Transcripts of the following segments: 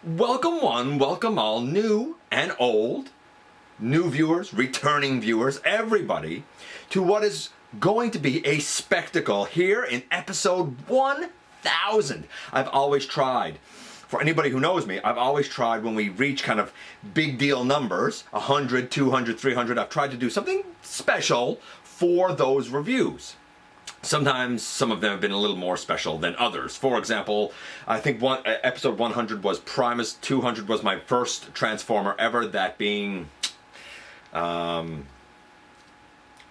Welcome one, welcome all, new and old, new viewers, returning viewers, everybody, to what is going to be a spectacle here in episode 1000. I've always tried, for anybody who knows me, I've always tried when we reach kind of big deal numbers, 100, 200, 300, I've tried to do something special for those reviews. Sometimes some of them have been a little more special than others. For example, I think episode 100 was Primus, 200 was my first Transformer ever, that being Red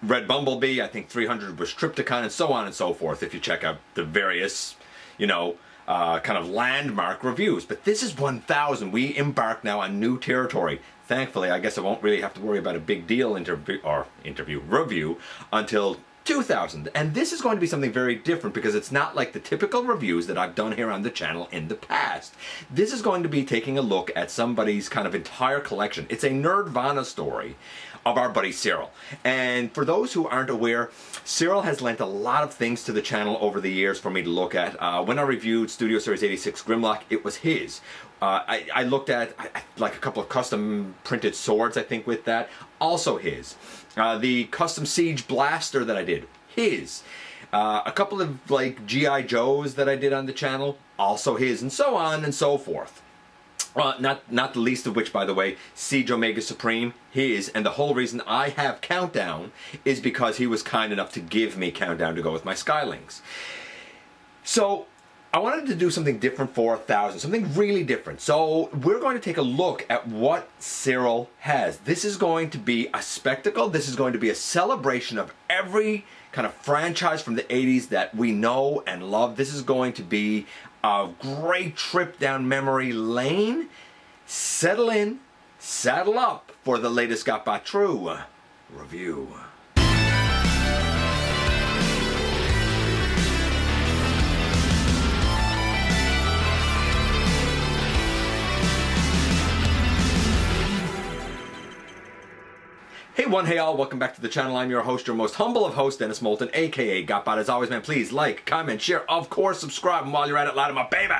Bumblebee. I think 300 was Triptychon, and so on and so forth, if you check out the various, kind of landmark reviews. But this is 1000. We embark now on new territory. Thankfully, I guess I won't really have to worry about a big deal review until 2000. And this is going to be something very different because it's not like the typical reviews that I've done here on the channel in the past. This is going to be taking a look at somebody's kind of entire collection. It's a Nerdvana story of our buddy Cyril. And for those who aren't aware, Cyril has lent a lot of things to the channel over the years for me to look at. When I reviewed Studio Series 86 Grimlock, it was his. I looked at like a couple of custom printed swords, I think, with that. Also his. The custom Siege Blaster that I did, his. A couple of like G.I. Joes that I did on the channel, also his, and so on and so forth. Not the least of which, by the way, Siege Omega Supreme, his, and the whole reason I have Countdown is because he was kind enough to give me Countdown to go with my Skylings. So I wanted to do something different for 1000, something really different. So we're going to take a look at what Cyril has. This is going to be a spectacle. This is going to be a celebration of every kind of franchise from the 80s that we know and love. This is going to be a great trip down memory lane. Settle in, saddle up for the latest GotBot True review. Hey one, hey all, welcome back to the channel. I'm your host, your most humble of hosts, Dennis Moulton, aka GotBot. As always, man, please like, comment, share, of course, subscribe, and while you're at it, loud of my baby,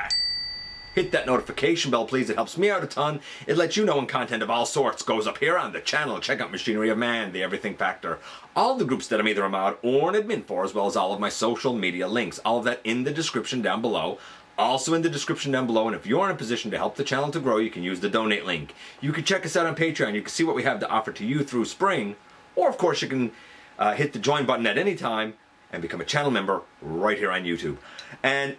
hit that notification bell, please. It helps me out a ton. It lets you know when content of all sorts goes up here on the channel. Check out Machinery of Man, The Everything Factor, all the groups that I'm either a mod or an admin for, as well as all of my social media links. All of that in the description down below. Also in the description down below, and if you're in a position to help the channel to grow, you can use the donate link. You can check us out on Patreon. You can see what we have to offer to you through spring, or of course you can hit the join button at any time and become a channel member right here on YouTube. And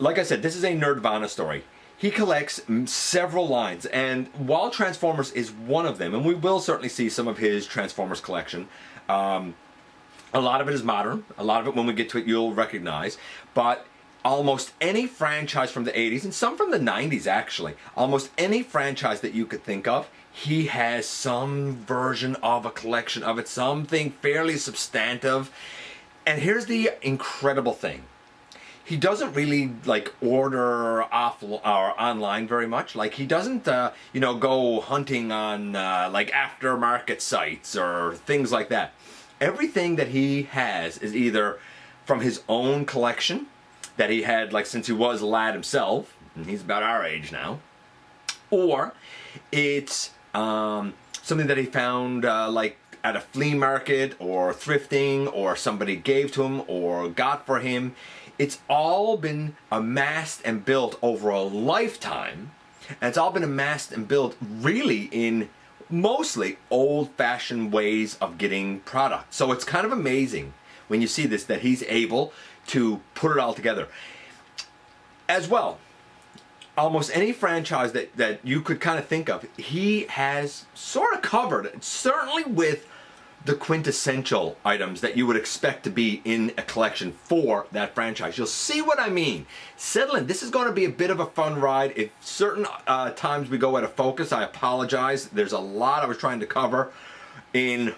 like I said, this is a Nerdvana story. He collects several lines, and while Transformers is one of them, and we will certainly see some of his Transformers collection, a lot of it is modern, a lot of it when we get to it you'll recognize, but almost any franchise from the 80s, and some from the 90s actually, almost any franchise that you could think of, he has some version of a collection of it, something fairly substantive. And here's the incredible thing. He doesn't really like order off or online very much. Like he doesn't, go hunting on like aftermarket sites or things like that. Everything that he has is either from his own collection, that he had like since he was a lad himself, and he's about our age now, or it's something that he found like at a flea market or thrifting, or somebody gave to him or got for him. It's all been amassed and built over a lifetime, and it's all been amassed and built really in mostly old-fashioned ways of getting product. So it's kind of amazing when you see this, that he's able to put it all together. As well, almost any franchise that you could kind of think of, he has sort of covered, certainly with the quintessential items that you would expect to be in a collection for that franchise. You'll see what I mean. Settle in. This is going to be a bit of a fun ride. If certain times we go out of focus, I apologize. There's a lot I was trying to cover in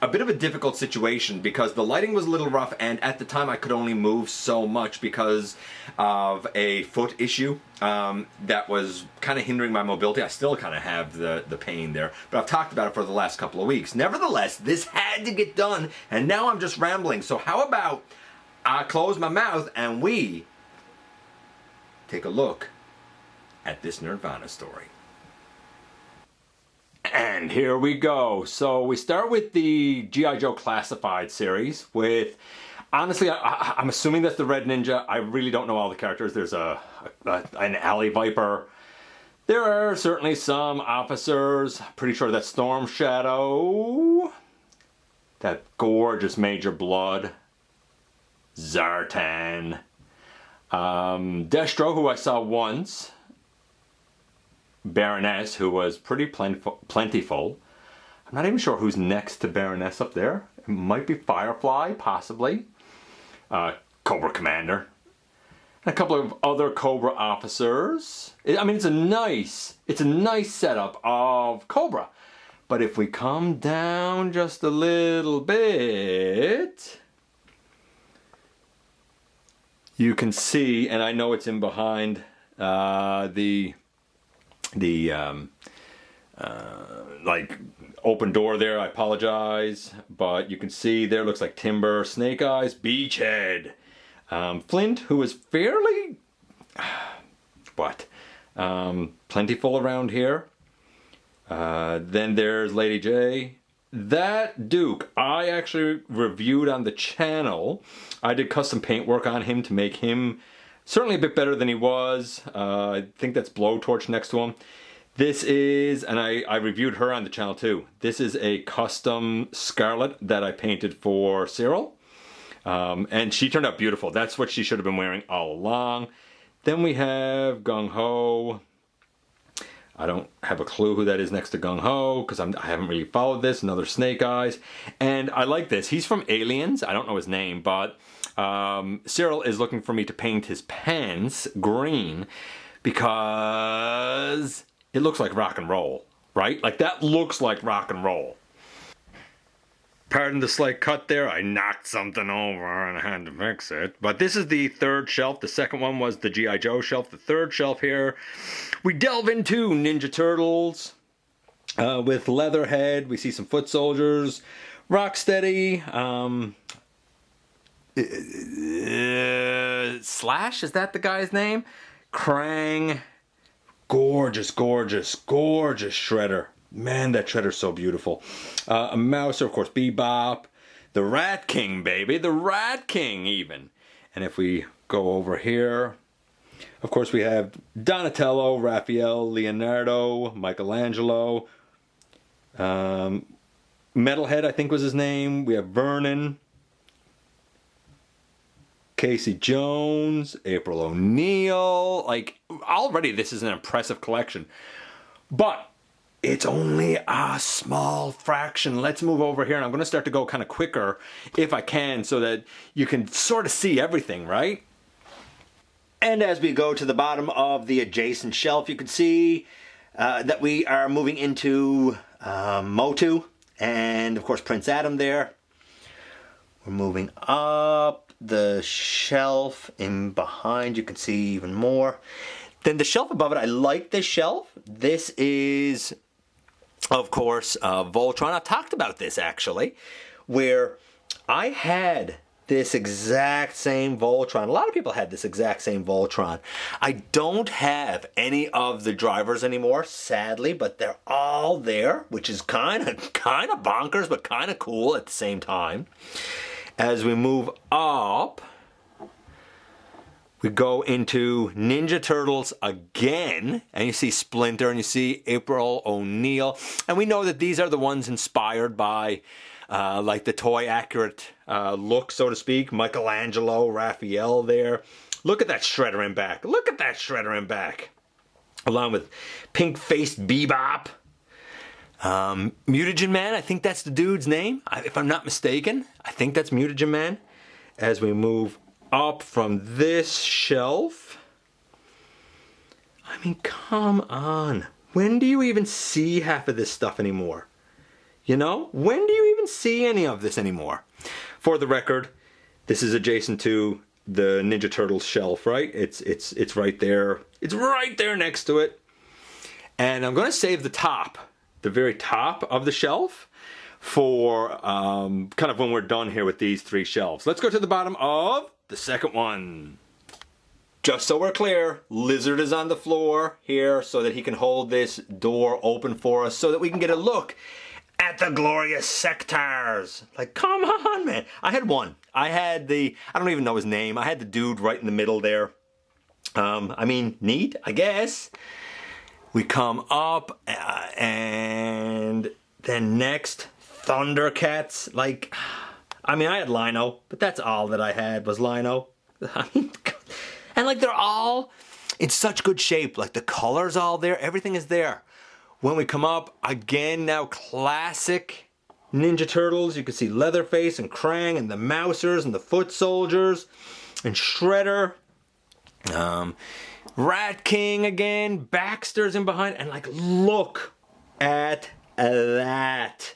a bit of a difficult situation because the lighting was a little rough, and at the time I could only move so much because of a foot issue that was kind of hindering my mobility. I still kind of have the pain there, but I've talked about it for the last couple of weeks. Nevertheless, this had to get done, and now I'm just rambling. So how about I close my mouth and we take a look at this Nerdvana story. And here we go. So we start with the G.I. Joe Classified series with, honestly, I'm assuming that's the Red Ninja. I really don't know all the characters. There's an Alley Viper. There are certainly some officers. Pretty sure that's Storm Shadow. That gorgeous Major Blood. Zartan. Destro, who I saw once. Baroness, who was pretty plentiful. I'm not even sure who's next to Baroness up there. It might be Firefly, possibly. Cobra Commander. And a couple of other Cobra officers. I mean, it's a nice setup of Cobra. But if we come down just a little bit, you can see, and I know it's in behind like open door there, I apologize, but you can see there looks like Timber, Snake Eyes, Beachhead, Flint, who is fairly plentiful around here. Then there's Lady J. That Duke I actually reviewed on the channel. I did custom paint work on him to make him certainly a bit better than he was. I think that's Blowtorch next to him. This is, and I reviewed her on the channel too. This is a custom Scarlet that I painted for Cyril. And she turned out beautiful. That's what she should have been wearing all along. Then we have Gung Ho. I don't have a clue who that is next to Gung Ho because I haven't really followed this. Another Snake Eyes. And I like this. He's from Aliens. I don't know his name, but Cyril is looking for me to paint his pants green because it looks like rock and roll, right? Like that looks like rock and roll. Pardon the slight cut there. I knocked something over and I had to fix it. But this is the third shelf. The second one was the G.I. Joe shelf. The third shelf here, we delve into Ninja Turtles with Leatherhead. We see some foot soldiers. Rocksteady. Slash, is that the guy's name? Krang. Gorgeous, gorgeous, gorgeous Shredder. Man, that Shredder's so beautiful. A Mouser, of course, Bebop. The Rat King, baby. The Rat King, even. And if we go over here, of course, we have Donatello, Raphael, Leonardo, Michelangelo. Metalhead, I think was his name. We have Vernon. Casey Jones, April O'Neil. Like, already this is an impressive collection. But it's only a small fraction. Let's move over here, and I'm going to start to go kind of quicker if I can so that you can sort of see everything, right? And as we go to the bottom of the adjacent shelf, you can see that we are moving into Motu, and of course Prince Adam there. We're moving up the shelf in behind. You can see even more. Then the shelf above it, I like this shelf. This is, of course, Voltron. I've talked about this actually, where I had this exact same Voltron. A lot of people had this exact same Voltron. I don't have any of the drivers anymore, sadly, but they're all there, which is kind of bonkers, but kind of cool at the same time. As we move up, we go into Ninja Turtles again, and you see Splinter, and you see April O'Neil, and we know that these are the ones inspired by like the toy accurate look, so to speak. Michelangelo, Raphael there. Look at that Shredder in back. Look at that Shredder in back. Along with pink-faced Bebop. Mutagen Man, I think that's the dude's name, if I'm not mistaken. I think that's Mutagen Man. As we move up from this shelf, I mean, come on. When do you even see half of this stuff anymore? You know, when do you even see any of this anymore? For the record, this is adjacent to the Ninja Turtles shelf, right? It's right there. It's right there next to it. And I'm going to save the top, the very top of the shelf, for kind of when we're done here with these three shelves. Let's go to the bottom of the second one. just so we're clear, Lizard is on the floor here so that he can hold this door open for us so that we can get a look at the glorious sectars. Like, come on, man. I had one. I had the, I don't even know his name. I had the dude right in the middle there. I mean, neat, I guess. We come up and then next, Thundercats. Like, I mean, I had Lino, but that's all that I had was Lino. I mean, and like they're all in such good shape. Like the color's all there. Everything is there. When we come up, again, now classic Ninja Turtles. You can see Leatherface and Krang and the Mousers and the Foot Soldiers and Shredder. Rat King again. Baxter's in behind. And like, look at that.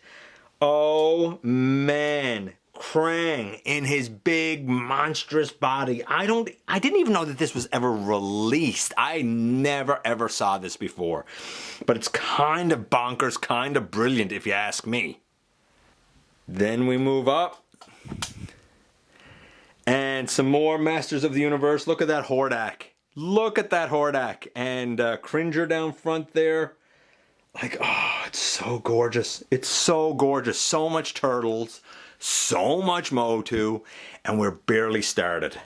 Oh, man. Krang in his big monstrous body. I didn't even know that this was ever released. I never ever saw this before. But it's kind of bonkers, kind of brilliant if you ask me. Then we move up. And some more Masters of the Universe. Look at that Hordak. Look at that Hordak. And Cringer down front there. Like, oh, it's so gorgeous. It's so gorgeous. So much turtles. So much Motu, and we're barely started.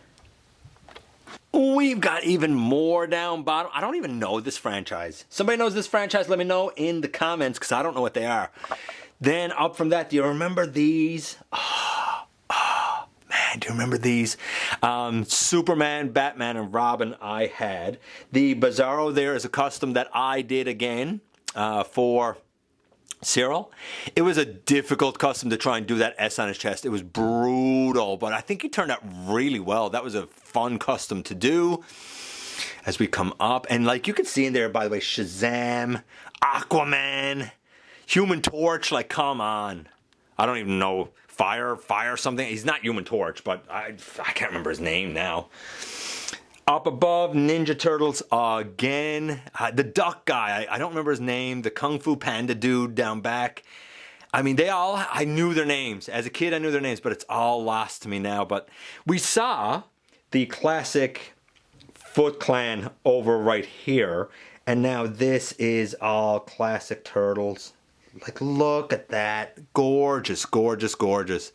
We've got even more down bottom. I don't even know this franchise. Somebody knows this franchise, let me know in the comments, because I don't know what they are. Then up from that, do you remember these? Oh, man, do you remember these? Superman, Batman, and Robin I had. The Bizarro there is a custom that I did again for Cyril. It was a difficult custom to try and do that S on his chest. It was brutal, but I think he turned out really well. That was a fun custom to do as we come up. And like you can see in there, by the way, Shazam, Aquaman, Human Torch, like come on. I don't even know, Fire something. He's not Human Torch, but I can't remember his name now. Up above, Ninja Turtles again. The duck guy, I don't remember his name. The Kung Fu Panda dude down back. I mean, I knew their names. As a kid, I knew their names, but it's all lost to me now. But we saw the classic Foot Clan over right here. And now this is all classic Turtles. Like, look at that. Gorgeous, gorgeous, gorgeous.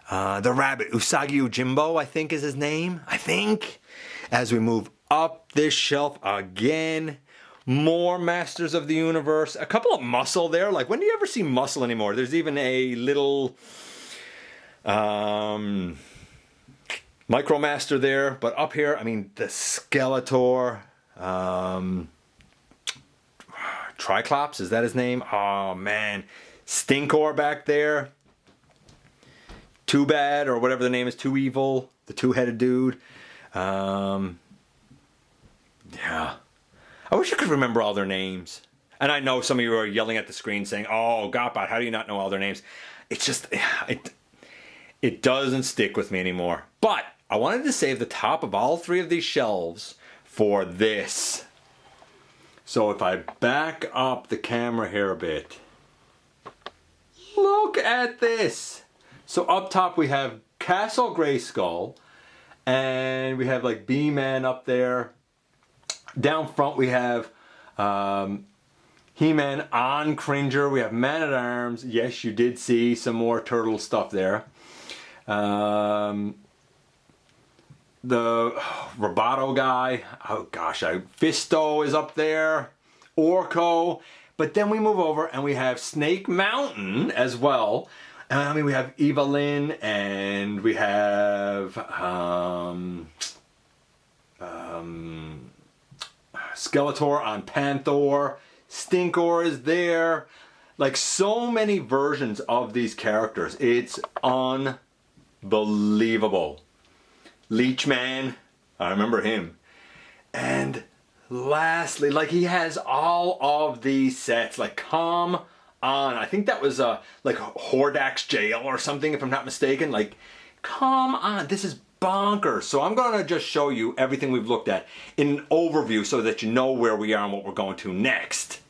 The rabbit, Usagi Ujimbo, I think is his name. I think. As we move up this shelf again, more Masters of the Universe. A couple of Muscle there. Like, when do you ever see Muscle anymore? There's even a little Micromaster there. But up here, I mean, the Skeletor. Triclops, is that his name? Oh, man. Stinkor back there. Too Bad, or whatever the name is. Too Evil. The two-headed dude. Yeah. I wish I could remember all their names. And I know some of you are yelling at the screen saying, oh, GotBot, how do you not know all their names? It's just, it doesn't stick with me anymore. But I wanted to save the top of all three of these shelves for this. So if I back up the camera here a bit, look at this. So up top we have Castle Grayskull. And we have like B-Man up there. Down front we have He-Man on Cringer. We have Man-at-Arms. Yes, you did see some more turtle stuff there. The Roboto guy. Oh gosh, Fisto is up there. Orko. But then we move over and we have Snake Mountain as well. I mean, we have Evelyn, and we have Skeletor on Panther. Stinkor is there. Like, so many versions of these characters. It's unbelievable. Leechman, I remember him. And lastly, like, he has all of these sets. Like, come on. I think that was like Hordak's Jail or something, if I'm not mistaken. Like, come on, this is bonkers. So I'm going to just show you everything we've looked at in an overview so that you know where we are and what we're going to next.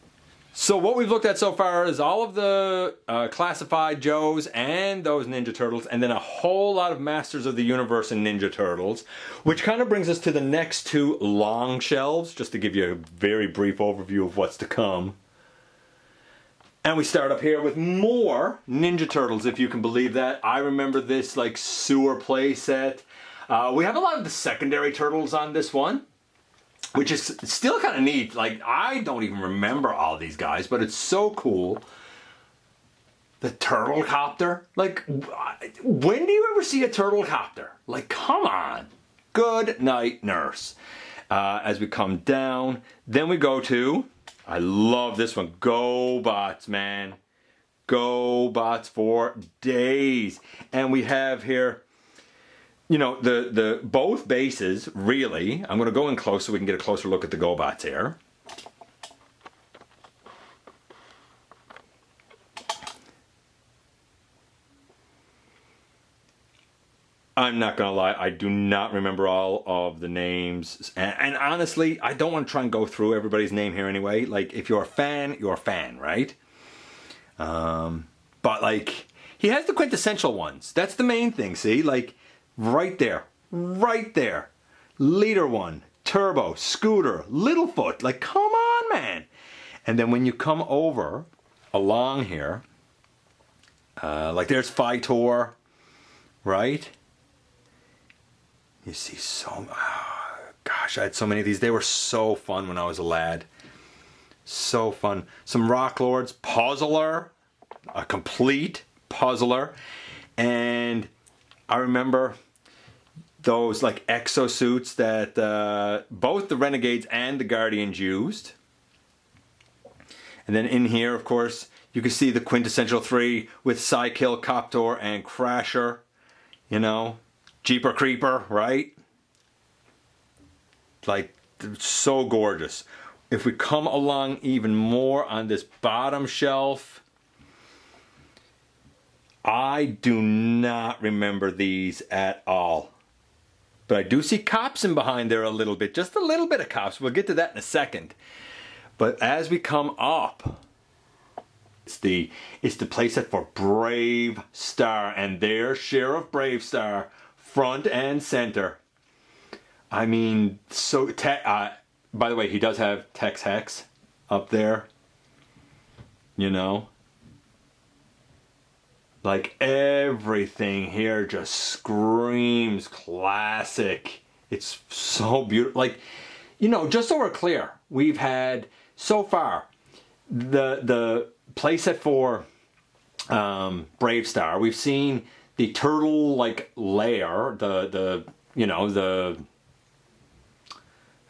So what we've looked at so far is all of the classified Joes and those Ninja Turtles, and then a whole lot of Masters of the Universe and Ninja Turtles, which kind of brings us to the next two long shelves, just to give you a very brief overview of what's to come. And we start up here with more Ninja Turtles, if you can believe that. I remember this like sewer play set. We have a lot of the secondary turtles on this one, which is still kind of neat. Like, I don't even remember all these guys, but it's so cool. The turtle copter. Like, when do you ever see a turtle copter? Like, come on. Good night, nurse. As we come down, then we go to, I love this one, GotBots, man. GotBots for days. And we have here, you know, the both bases, really. I'm going to go in close so we can get a closer look at the GotBots here. I'm not going to lie, I do not remember all of the names. And honestly, I don't want to try and go through everybody's name here anyway. Like, if you're a fan, right? But, like, he has the quintessential ones. That's the main thing, see? Like, right there. Leader One, Turbo, Scooter, Littlefoot. Like, come on, man. And then when you come over along here, like there's Fitor, right? You see gosh, I had so many of these. They were so fun when I was a lad. So fun. Some Rock Lords, Puzzler, a complete Puzzler. And I remember those like exosuits that both the Renegades and the Guardians used. And then in here, of course, you can see the quintessential three with Psykill, Coptor, and Crasher. You know, Jeeper Creeper, right? Like, so gorgeous. If we come along even more on this bottom shelf, I do not remember these at all. But I do see Copson behind there a little bit. Just a little bit of Cops. We'll get to that in a second. But as we come up, it's the playset for bravestarr and their share of bravestarr, front and center. I mean, so by the way, he does have Tex Hex up there. You know, like everything here just screams classic. It's so beautiful. Like, you know, just so we're clear, we've had so far the playset for bravestarr. We've seen the turtle like lair, the you know, the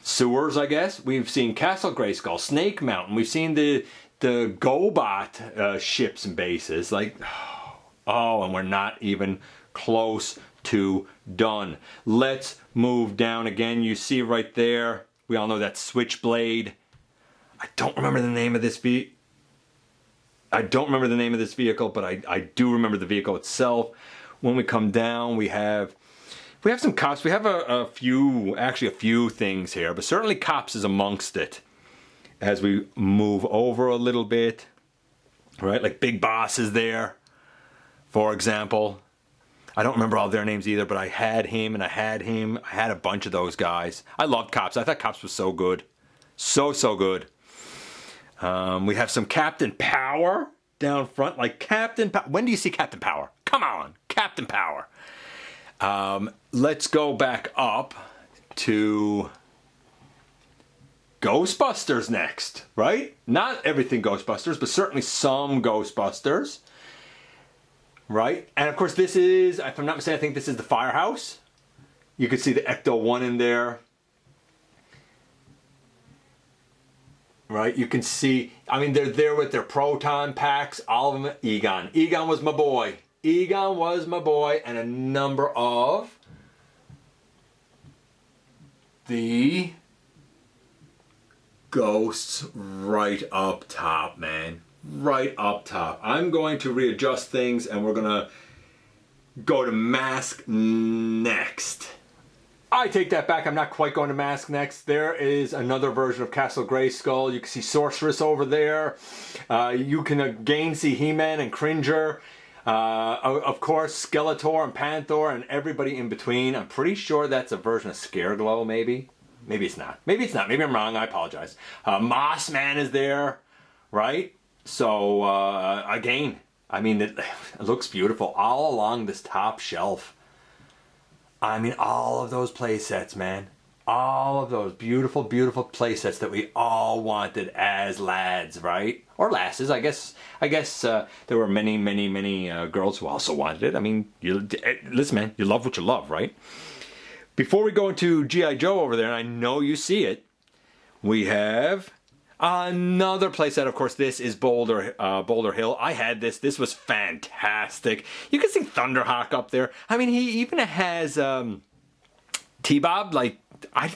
sewers, I guess. We've seen Castle Grayskull, Snake Mountain. We've seen the GotBot ships and bases. Like, oh, and we're not even close to done. Let's move down again. You see right there, we all know that Switchblade. I don't remember the name of this vehicle, but I do remember the vehicle itself. When we come down, we have some Cops. We have a few things here, but certainly Cops is amongst it. As we move over a little bit, right? Like Big Boss is there, for example. I don't remember all their names either, but I had him and I had a bunch of those guys. I loved Cops. I thought Cops was so good. So good. We have some Captain Power down front, like Captain Power. When do you see Captain Power? Come on, Captain Power. Let's go back up to Ghostbusters next, right? Not everything Ghostbusters, but certainly some Ghostbusters, right? And of course this is, if I'm not mistaken, I think this is the Firehouse. You can see the Ecto-1 in there. Right, you can see, I mean, they're there with their proton packs, all of them. Egon was my boy. And a number of the ghosts right up top, man. Right up top. I'm going to readjust things and we're going to go to M.A.S.K next. I take that back. I'm not quite going to M.A.S.K next. There is another version of Castle Grayskull. You can see Sorceress over there. You can again see He-Man and Cringer. Of course, Skeletor and Panther and everybody in between. I'm pretty sure that's a version of Scareglow, maybe. Maybe it's not. Maybe it's not. Maybe I'm wrong. I apologize. Moss Man is there, right? So, again, I mean, it looks beautiful all along this top shelf. I mean, all of those play sets, man. All of those beautiful, beautiful play sets that we all wanted as lads, right? Or lasses, I guess. There were many, many, many girls who also wanted it. I mean, listen, man, you love what you love, right? Before we go into G.I. Joe over there, and I know you see it, we have another playset. Of course, this is Boulder Hill. I had this. This was fantastic. You can see Thunderhawk up there. I mean, he even has T-Bob. Like, I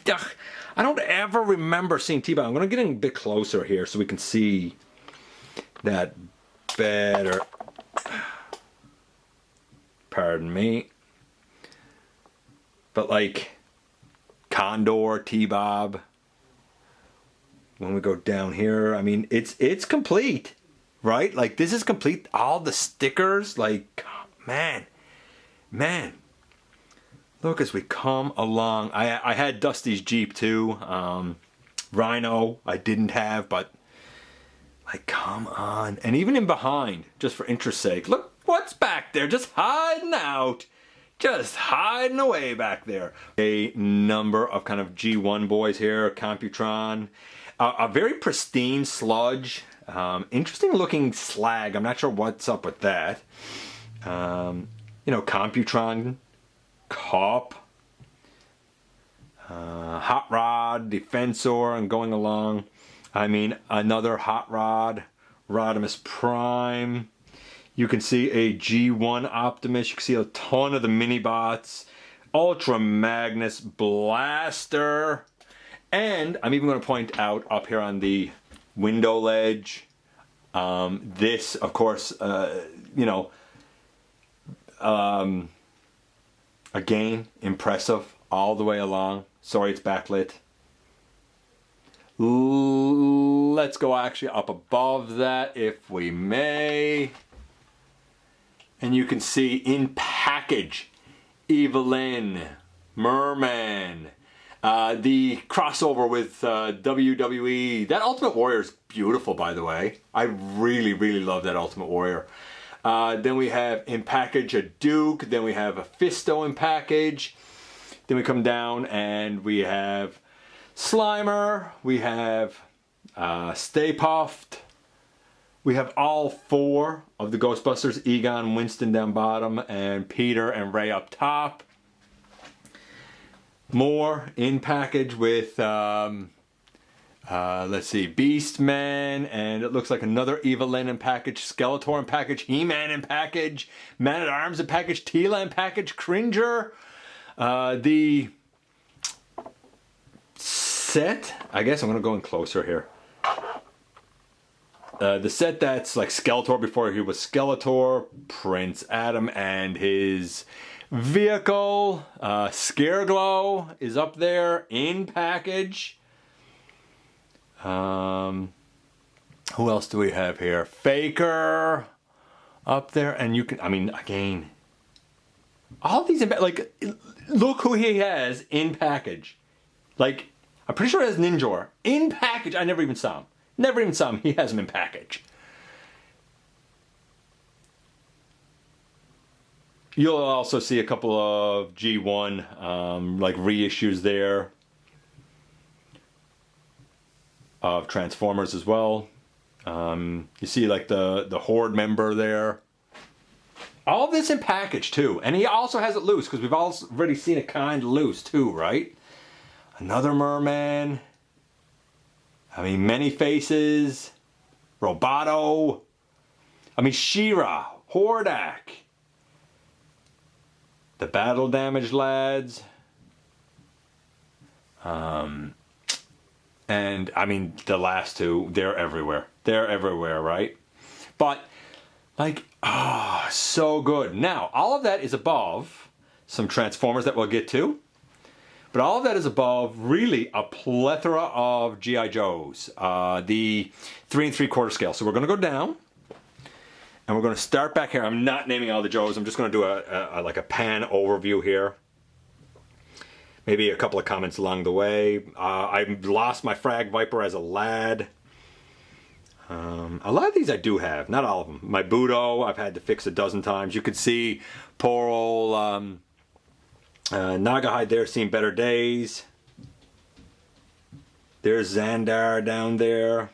don't ever remember seeing T-Bob. I'm going to get in a bit closer here so we can see that better. Pardon me. But like Condor, T-Bob. When we go down here, I mean, it's complete, right? Like, this is complete. All the stickers, like, man. Look as we come along. I had Dusty's Jeep too. Rhino I didn't have, but like, come on. And even in behind, just for interest's sake, look what's back there, just hiding out. Just hiding away back there. A number of kind of G1 boys here, Computron. A very pristine sludge. Interesting looking slag. I'm not sure what's up with that. You know, Computron, Cop, Hot Rod, Defensor, and going along. I mean, another Hot Rod, Rodimus Prime. You can see a G1 Optimus. You can see a ton of the mini-bots. Ultra Magnus Blaster. And I'm even going to point out up here on the window ledge, this, of course, you know, again, impressive all the way along. Sorry it's backlit. Let's go actually up above that, if we may. And you can see in package, Evelyn, Merman, the crossover with WWE. That Ultimate Warrior is beautiful, by the way. I really, really love that Ultimate Warrior. Then we have in package a Duke. Then we have a Fisto in package. Then we come down and we have Slimer. We have Stay Puft. We have all four of the Ghostbusters, Egon, Winston down bottom, and Peter and Ray up top. More in package with, let's see, Beastman, and it looks like another Evelyn in package, Skeletor in package, He-Man in package, Man-at-Arms in package, Teela in package, Cringer. The set, I guess I'm going to go in closer here. The set that's like Skeletor before he was Skeletor, Prince Adam and his vehicle, Scareglow is up there in package. Who else do we have here? Faker up there, and you can, I mean, again, all these, like, look who he has in package. Like, I'm pretty sure he has Ninjor in package. I never even saw him. Never even saw him. He has him in package. You'll also see a couple of G1 like reissues there of Transformers as well. You see like the Horde member there. All this in package too. And he also has it loose because we've already seen it kind of loose too, right? Another Merman. I mean, Many Faces. Roboto. I mean, She-Ra. Hordak. The Battle Damage Lads. And I mean, the last two, they're everywhere. They're everywhere, right? But, like, so good. Now, all of that is above some Transformers that we'll get to. But all of that is above really a plethora of G.I. Joes, the 3 3/4 scale. So we're going to go down, and we're going to start back here. I'm not naming all the Joes. I'm just going to do like a pan overview here. Maybe a couple of comments along the way. I lost my Frag Viper as a lad. A lot of these I do have, not all of them. My Budo I've had to fix a dozen times. You could see poor old Nagahide there, seen better days. There's Xandar down there.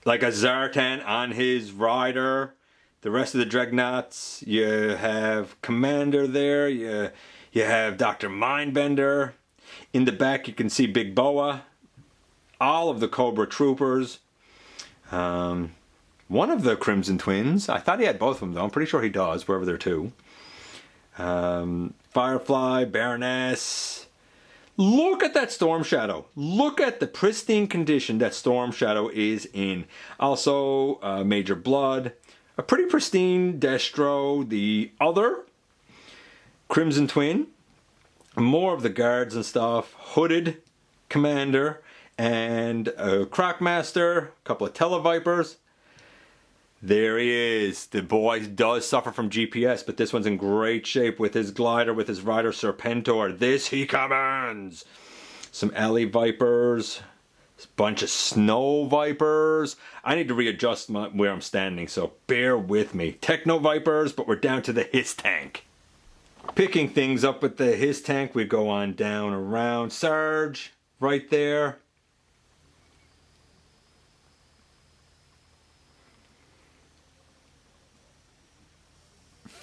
Like a Zartan on his rider. The rest of the Dreadnoughts, you have Commander there. You have Dr. Mindbender. In the back you can see Big Boa. All of the Cobra Troopers. One of the Crimson Twins. I thought he had both of them though. I'm pretty sure he does, wherever they're two. Firefly, Baroness. Look at that Storm Shadow. Look at the pristine condition that Storm Shadow is in. Also, Major Blood. A pretty pristine Destro. The other Crimson Twin. More of the guards and stuff. Hooded Commander. And a Crocmaster. A couple of Televipers. There he is. The boy does suffer from GPS, but this one's in great shape with his glider, with his rider Serpentor. This he commands. Some Alley Vipers. A bunch of Snow Vipers. I need to readjust where I'm standing, so bear with me. Techno Vipers, but we're down to the Hiss Tank. Picking things up with the Hiss Tank, we go on down around. Sarge, right there.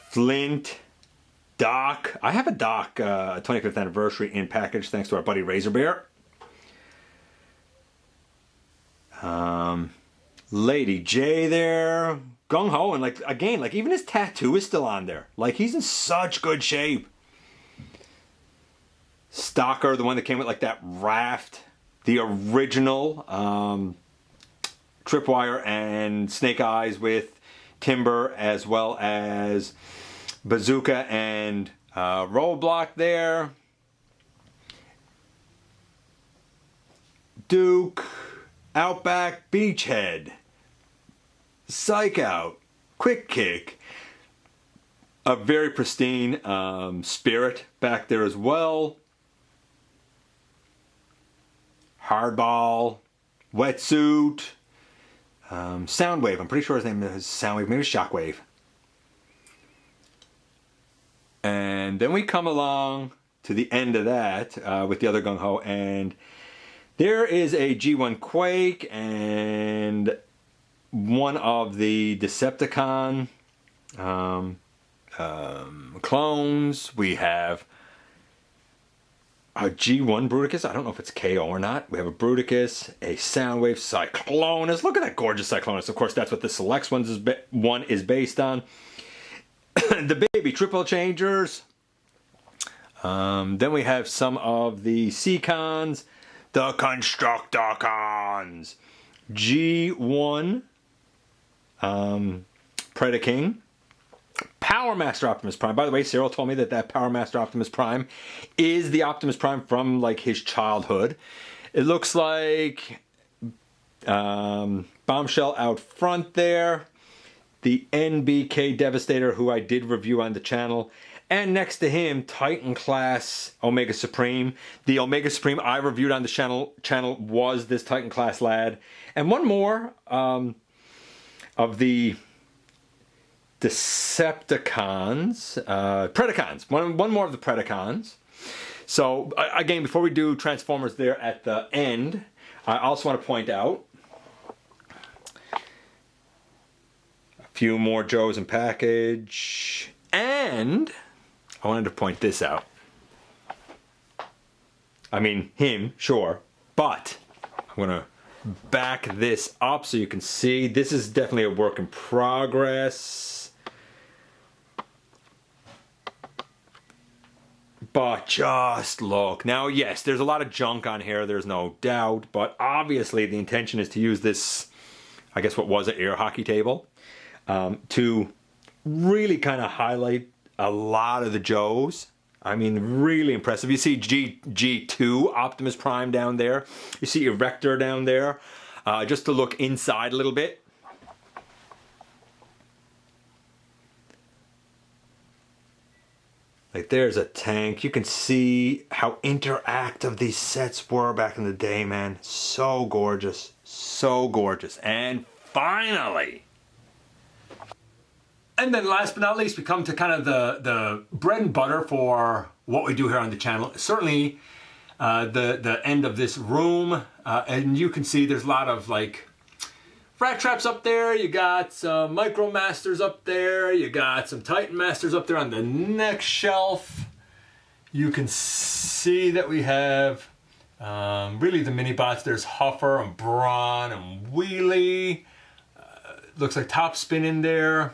Flint, Doc. I have a Doc 25th anniversary in package thanks to our buddy Razor Bear. Lady J there. Gung Ho, and like again, like even his tattoo is still on there. Like he's in such good shape. Stalker, the one that came with like that raft. The original Tripwire and Snake Eyes with Timber, as well as Bazooka and Roadblock there. Duke, Outback, Beachhead, Psych Out, Quick Kick. A very pristine Spirit back there as well. Hardball, Wetsuit, Soundwave. I'm pretty sure his name is Soundwave, maybe Shockwave. And then we come along to the end of that with the other Gung Ho, and there is a G1 Quake and one of the Decepticon clones. We have a G1 Bruticus. I don't know if it's KO or not. We have a Bruticus, a Soundwave, Cyclonus. Look at that gorgeous Cyclonus. Of course, that's what the Selects one is based on. The baby Triple Changers. Then we have some of the Seacons, the Constructicons, G1 Predaking, Power Master Optimus Prime. By the way, Cyril told me that Power Master Optimus Prime is the Optimus Prime from like his childhood. It looks like Bombshell out front there. The NBK Devastator, who I did review on the channel. And next to him, Titan class Omega Supreme. The Omega Supreme I reviewed on the channel was this Titan class lad. And one more of the Decepticons, Predacons. One more of the Predacons. So again, before we do Transformers there at the end, I also want to point out a few more Joes in package. And I wanted to point this out. I mean, him, sure, but I'm going to back this up so you can see. This is definitely a work in progress. But just look. Now, yes, there's a lot of junk on here, there's no doubt, but obviously the intention is to use this, I guess what was an air hockey table, to really kind of highlight a lot of the Joes. I mean, really impressive. You see G2 Optimus Prime down there. You see Erector down there. Just to look inside a little bit. Like there's a tank. You can see how interactive these sets were back in the day, man. So gorgeous. So gorgeous. And finally, and then last but not least, we come to kind of the bread and butter for what we do here on the channel. Certainly the end of this room. And you can see there's a lot of like rat traps up there. You got some Micro Masters up there. You got some Titan Masters up there on the next shelf. You can see that we have really the mini bots. There's Huffer and Brawn and Wheelie. Looks like Top Spin in there.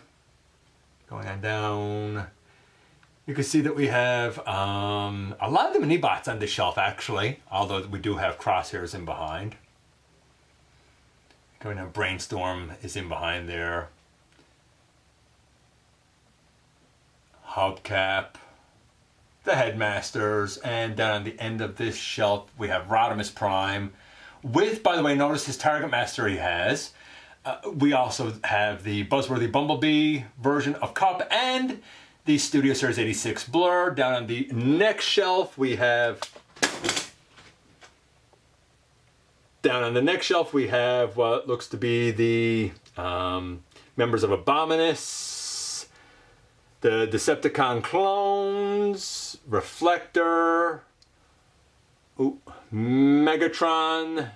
Going on down. You can see that we have a lot of the mini bots on this shelf actually, although we do have Crosshairs in behind. Going down, Brainstorm is in behind there. Hubcap, the Headmasters, and down on the end of this shelf we have Rodimus Prime. With, by the way, notice his Target Master he has. We also have the Buzzworthy Bumblebee version of Cup and the Studio Series 86 Blur. Down on the next shelf we have... Down on the next shelf we have what looks to be the members of Abominus, the Decepticon clones, Reflector, Megatron,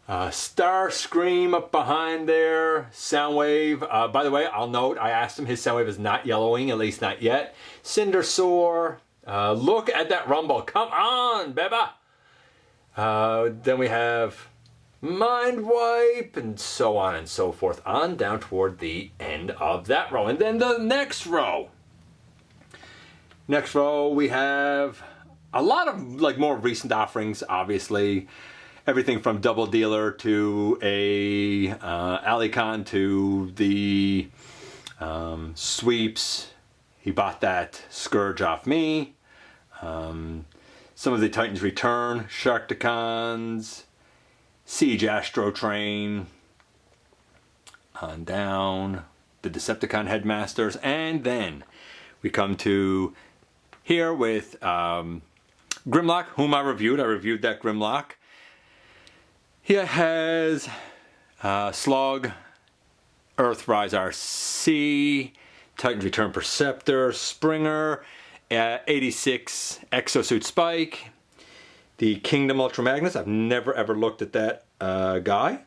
Starscream up behind there, Soundwave. By the way, I'll note, I asked him, his Soundwave is not yellowing, at least not yet. Cindersaur, look at that rumble, come on, baby! Then we have Mind Wipe and so on and so forth on down toward the end of that row. And then the next row. Next row we have a lot of like more recent offerings, obviously. Everything from Double Dealer to a Alicon to the sweeps. He bought that Scourge off me. Some of the Titans Return, Sharkticons, Siege Astro Train, on down, the Decepticon Headmasters, and then we come to here with Grimlock, whom I reviewed. I reviewed that Grimlock. He has Slug, Earthrise RC, Titans Return Perceptor, Springer, 86 Exosuit Spike, the Kingdom Ultra Magnus. I've never ever looked at that guy.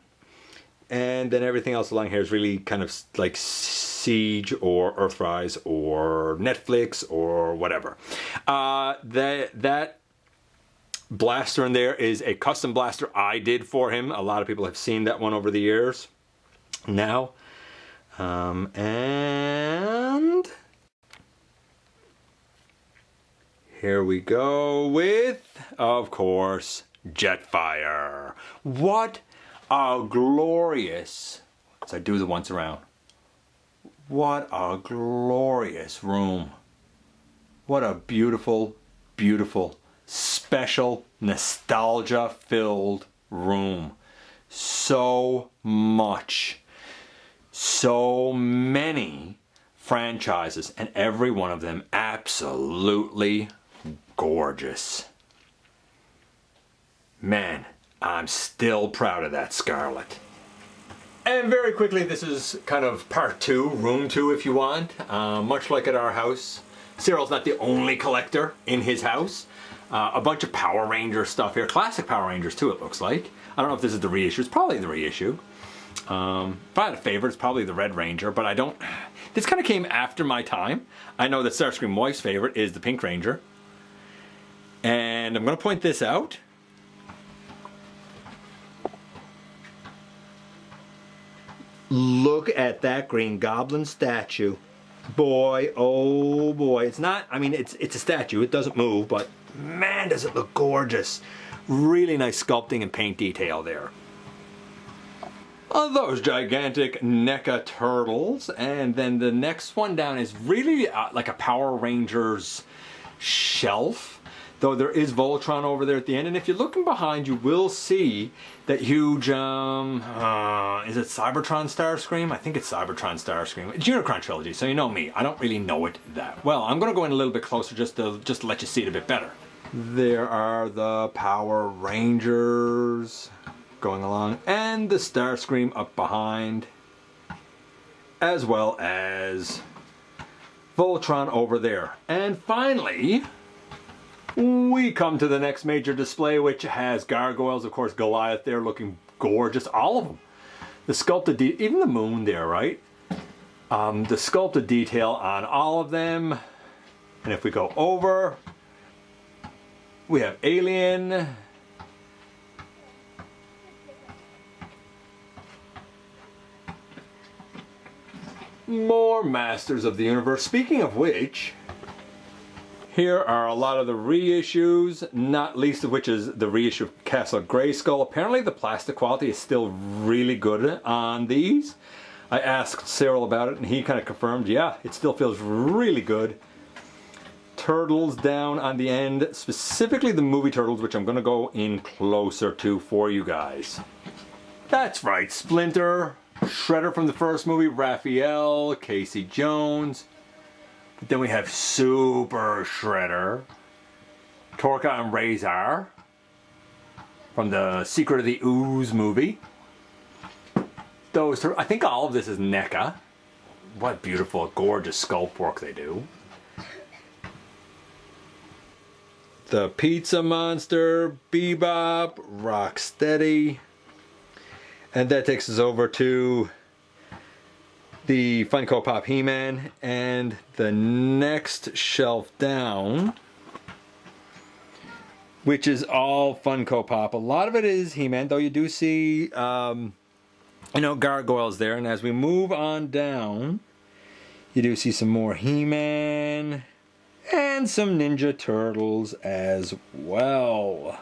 And then everything else along here is really kind of like Siege or Earthrise or Netflix or whatever. That blaster in there is a custom blaster I did for him. A lot of people have seen that one over the years now. And here we go with, of course, Jetfire. What a glorious, as I do the once around, what a glorious room. What a beautiful, beautiful, special, nostalgia-filled room. So much, so many franchises, and every one of them absolutely gorgeous. Man, I'm still proud of that Scarlet. And very quickly, this is kind of part two, room two if you want. Much like at our house, Cyril's not the only collector in his house. A bunch of Power Ranger stuff here. Classic Power Rangers too, it looks like. I don't know if this is the reissue. It's probably the reissue. If I had a favorite, it's probably the Red Ranger, but I don't... This kind of came after my time. I know that Starscream wife's favorite is the Pink Ranger. And I'm going to point this out. Look at that Green Goblin statue. Boy, oh boy. It's not, I mean, it's a statue. It doesn't move, but man, does it look gorgeous. Really nice sculpting and paint detail there. Those gigantic NECA turtles. And then the next one down is really like a Power Rangers shelf. Though there is Voltron over there at the end, and if you're looking behind, you will see that huge, is it Cybertron Starscream? I think it's Cybertron Starscream. It's Unicron Trilogy, so you know me. I don't really know it that well. I'm going to go in a little bit closer just to let you see it a bit better. There are the Power Rangers going along, and the Starscream up behind, as well as Voltron over there. And finally, we come to the next major display, which has gargoyles, of course, Goliath there looking gorgeous, all of them. The sculpted, even the moon there, right? The sculpted detail on all of them. And if we go over, we have Alien. More Masters of the Universe. Speaking of which, here are a lot of the reissues, not least of which is the reissue of Castle Grayskull. Apparently the plastic quality is still really good on these. I asked Cyril about it and he kind of confirmed, yeah, it still feels really good. Turtles down on the end, specifically the movie Turtles, which I'm going to go in closer to for you guys. That's right, Splinter, Shredder from the first movie, Raphael, Casey Jones. Then we have Super Shredder, Torka and Razor from the Secret of the Ooze movie. Those, I think all of this is NECA. What beautiful, gorgeous sculpt work they do. The Pizza Monster, Bebop, Rocksteady. And that takes us over to the Funko Pop He-Man, and the next shelf down, which is all Funko Pop. A lot of it is He-Man, though you do see, gargoyles there. And as we move on down, you do see some more He-Man and some Ninja Turtles as well.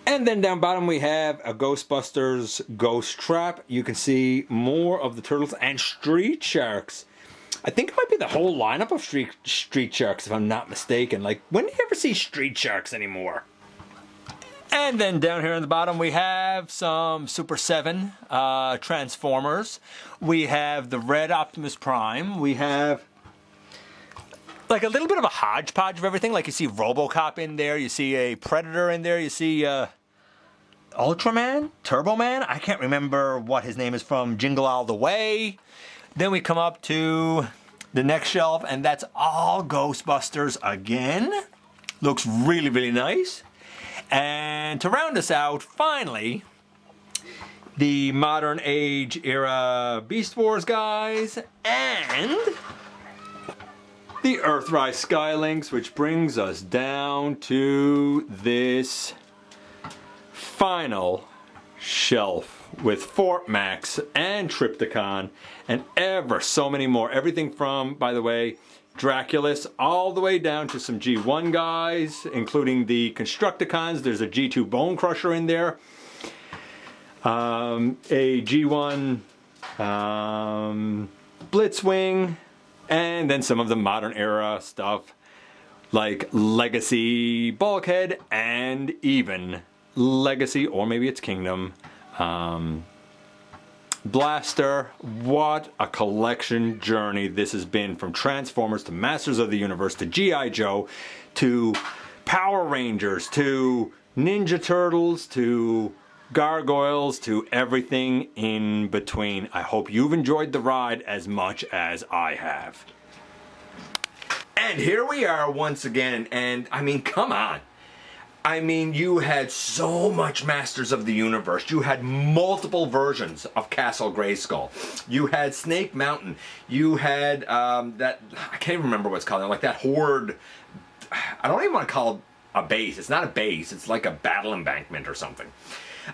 And then down bottom we have a Ghostbusters Ghost Trap. You can see more of the Turtles and Street Sharks. I think it might be the whole lineup of Street Sharks, if I'm not mistaken. Like, when do you ever see Street Sharks anymore? And then down here in the bottom we have some Super 7 Transformers. We have the Red Optimus Prime. We have like a little bit of a hodgepodge of everything. Like you see RoboCop in there. You see a Predator in there. You see Ultraman? Turbo Man? I can't remember what his name is from Jingle All the Way. Then we come up to the next shelf, and that's all Ghostbusters again. Looks really, really nice. And to round us out, finally, the modern age era Beast Wars guys, and the Earthrise Skylinks, which brings us down to this final shelf with Fort Max and Trypticon and ever so many more. Everything from, by the way, Draculus all the way down to some G1 guys, including the Constructicons. There's a G2 Bone Crusher in there. A G1 Blitzwing, and then some of the modern era stuff like Legacy Bulkhead and even Legacy, or maybe it's Kingdom, Blaster. What a collection journey this has been, from Transformers to Masters of the Universe to G.I. Joe to Power Rangers to Ninja Turtles to Gargoyles to everything in between. I hope you've enjoyed the ride as much as I have. And here we are once again, and I mean, come on. I mean, you had so much Masters of the Universe. You had multiple versions of Castle Grayskull. You had Snake Mountain. You had that, I can't even remember what it's called, like that horde. I don't even want to call it a base. It's not a base. It's like a battle embankment or something.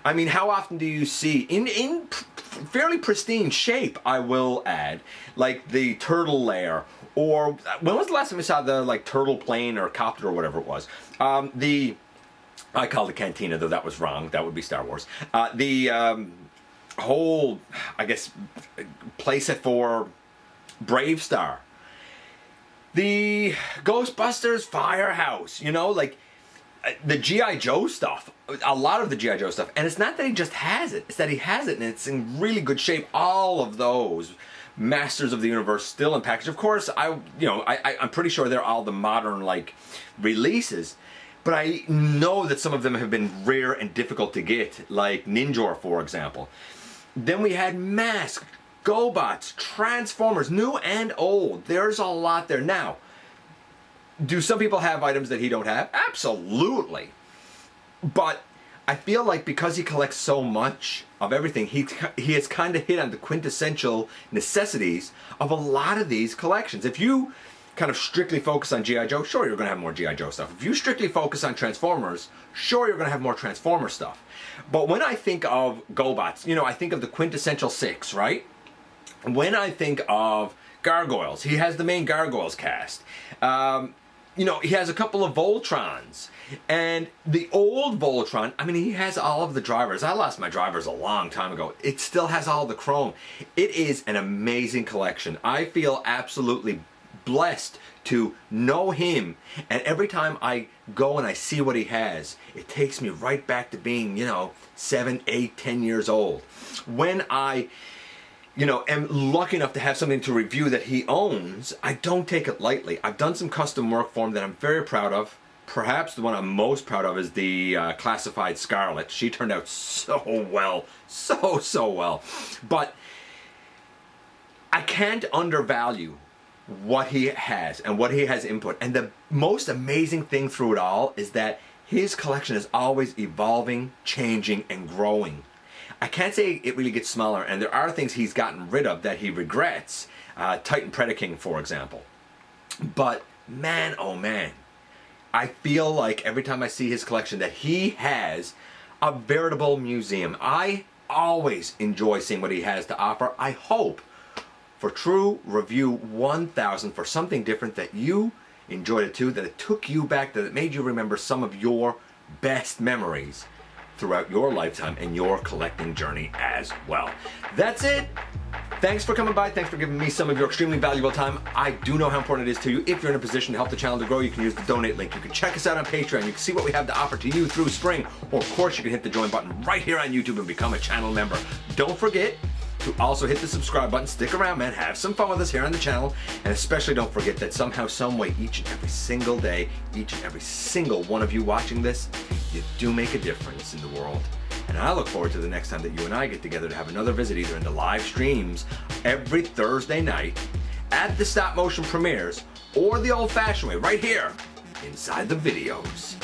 I mean, how often do you see, in fairly pristine shape, I will add, like the turtle lair, or when was the last time we saw the like turtle plane or copter or whatever it was? I called it Cantina, though that was wrong. That would be Star Wars. The whole, I guess, place it for bravestarr. The Ghostbusters Firehouse, you know, like the G.I. Joe stuff, a lot of the G.I. Joe stuff. And it's not that he just has it, it's that he has it and it's in really good shape. All of those Masters of the Universe still in package. Of course, I'm pretty sure they're all the modern, like, releases. But I know that some of them have been rare and difficult to get, like Ninja, for example. Then we had M.A.S.K, GotBots, Transformers, new and old. There's a lot there. Now, do some people have items that he don't have? Absolutely. But I feel like because he collects so much of everything, he has kind of hit on the quintessential necessities of a lot of these collections. If you kind of strictly focus on G.I. Joe, sure, you're going to have more G.I. Joe stuff. If you strictly focus on Transformers, sure, you're going to have more Transformer stuff. But when I think of GotBots, you know, I think of the quintessential 6, right? When I think of Gargoyles, he has the main Gargoyles cast. You know, he has a couple of Voltrons. And the old Voltron, I mean, he has all of the drivers. I lost my drivers a long time ago. It still has all the chrome. It is an amazing collection. I feel absolutely blessed to know him, and every time I go and I see what he has, it takes me right back to being, you know, 7, 8, 10 years old. When I, you know, am lucky enough to have something to review that he owns, I don't take it lightly. I've done some custom work for him that I'm very proud of. Perhaps the one I'm most proud of is the classified Scarlet. She turned out so well, so well. But I can't undervalue what he has and what he has input. And the most amazing thing through it all is that his collection is always evolving, changing, and growing. I can't say it really gets smaller, and there are things he's gotten rid of that he regrets. Titan Predaking, for example. But man, oh man, I feel like every time I see his collection that he has a veritable museum. I always enjoy seeing what he has to offer. I hope for True Review 1000 for something different that you enjoyed it too, that it took you back, that it made you remember some of your best memories throughout your lifetime and your collecting journey as well. That's it. Thanks for coming by. Thanks for giving me some of your extremely valuable time. I do know how important it is to you. If you're in a position to help the channel to grow, you can use the donate link. You can check us out on Patreon. You can see what we have to offer to you through spring. Or of course, you can hit the join button right here on YouTube and become a channel member. Don't forget to also hit the subscribe button. Stick around, man. Have some fun with us here on the channel. And especially don't forget that somehow, some way, each and every single day, each and every single one of you watching this, you do make a difference in the world. And I look forward to the next time that you and I get together to have another visit, either into live streams every Thursday night at the stop motion premieres or the old fashioned way right here inside the videos.